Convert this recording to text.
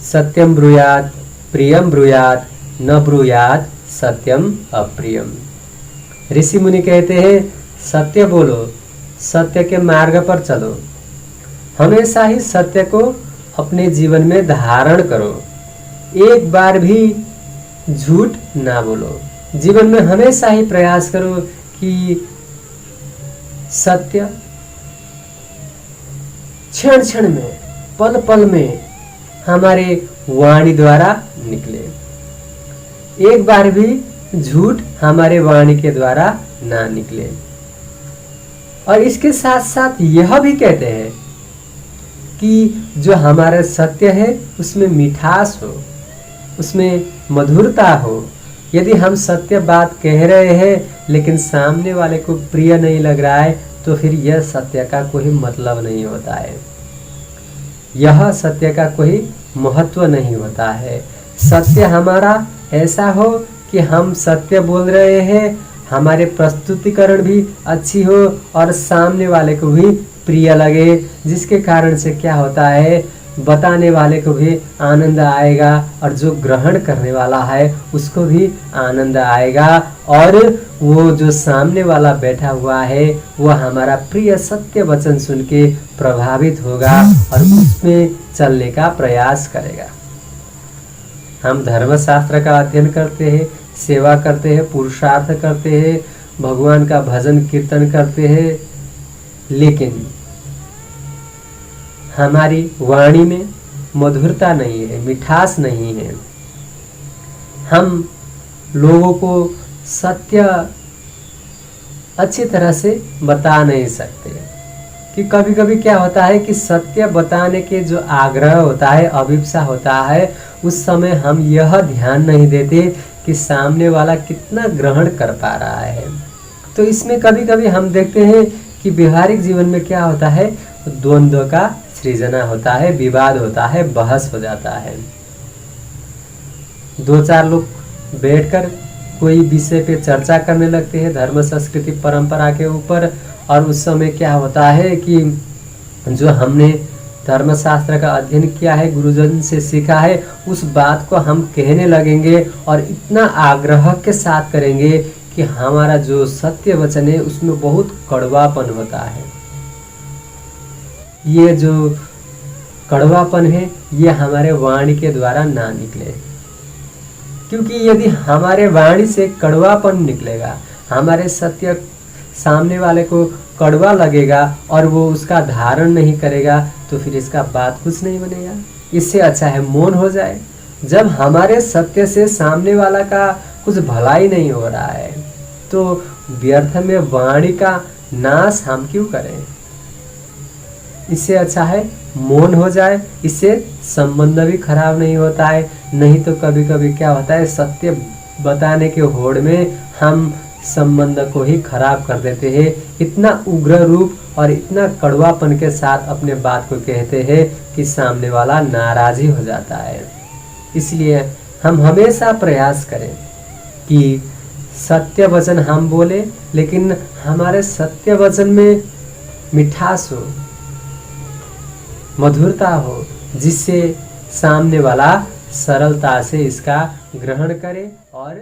सत्यम ब्रूयात प्रियम ब्रूयात न ब्रूयात सत्यम अप्रियम। ऋषि मुनि कहते हैं सत्य बोलो, सत्य के मार्ग पर चलो, हमेशा ही सत्य को अपने जीवन में धारण करो, एक बार भी झूठ ना बोलो। जीवन में हमेशा ही प्रयास करो कि सत्य क्षण क्षण में, पल पल में हमारे वाणी द्वारा निकले, एक बार भी झूठ हमारे वाणी के द्वारा ना निकले। और इसके साथ साथ यह भी कहते हैं कि जो हमारा सत्य है उसमें मिठास हो, उसमें मधुरता हो। यदि हम सत्य बात कह रहे हैं लेकिन सामने वाले को प्रिय नहीं लग रहा है तो फिर यह सत्य का कोई मतलब नहीं होता है, यह सत्य का कोई महत्व नहीं होता है। सत्य हमारा ऐसा हो कि हम सत्य बोल रहे हैं, हमारे प्रस्तुतिकरण भी अच्छी हो और सामने वाले को भी प्रिय लगे, जिसके कारण से क्या होता है, बताने वाले को भी आनंद आएगा और जो ग्रहण करने वाला है उसको भी आनंद आएगा और वो जो सामने वाला बैठा हुआ है वह हमारा प्रिय सत्य वचन सुन के प्रभावित होगा और उसमें चलने का प्रयास करेगा। हम धर्मशास्त्र का अध्ययन करते हैं, सेवा करते हैं, पुरुषार्थ करते हैं, भगवान का भजन कीर्तन करते हैं, लेकिन हमारी वाणी में मधुरता नहीं है, मिठास नहीं है। हम लोगों को सत्य अच्छी तरह से बता नहीं सकते कि कभी कभी क्या होता है कि सत्य बताने के जो आग्रह होता है, अभिप्सा होता है, उस समय हम यह ध्यान नहीं देते कि सामने वाला कितना ग्रहण कर पा रहा है। तो इसमें कभी कभी हम देखते हैं कि व्यवहारिक जीवन में क्या होता है, द्वंद्व का सृजना होता है, विवाद होता है, बहस हो जाता है। दो चार लोग बैठकर कोई विषय पे चर्चा करने लगते हैं धर्म संस्कृति परंपरा के ऊपर, और उस समय क्या होता है कि जो हमने धर्मशास्त्र का अध्ययन किया है, गुरुजन से सीखा है, उस बात को हम कहने लगेंगे और इतना आग्रह के साथ करेंगे कि हमारा जो सत्य वचन है उसमें बहुत कड़वापन होता है। ये जो कड़वापन है ये हमारे वाणी के द्वारा ना निकले, क्योंकि यदि हमारे वाणी से कड़वापन निकलेगा, हमारे सत्य सामने वाले को कड़वा लगेगा और वो उसका धारण नहीं करेगा तो फिर इसका बात कुछ नहीं बनेगा। इससे अच्छा है मौन हो जाए। जब हमारे सत्य से सामने वाला का कुछ भलाई नहीं हो रहा है तो व्यर्थ में वाणी का नाश हम क्यों करें। इससे अच्छा है मौन हो जाए, इससे संबंध भी खराब नहीं होता है। नहीं तो कभी कभी क्या होता है, सत्य बताने के होड़ में हम संबंध को ही खराब कर देते हैं। इतना उग्र रूप और इतना कड़वापन के साथ अपने बात को कहते हैं कि सामने वाला नाराज ही हो जाता है। इसलिए हम हमेशा प्रयास करें कि सत्य वचन हम बोले, लेकिन हमारे सत्य वचन में मिठास हो, मधुरता हो, जिससे सामने वाला सरलता से इसका ग्रहण करे और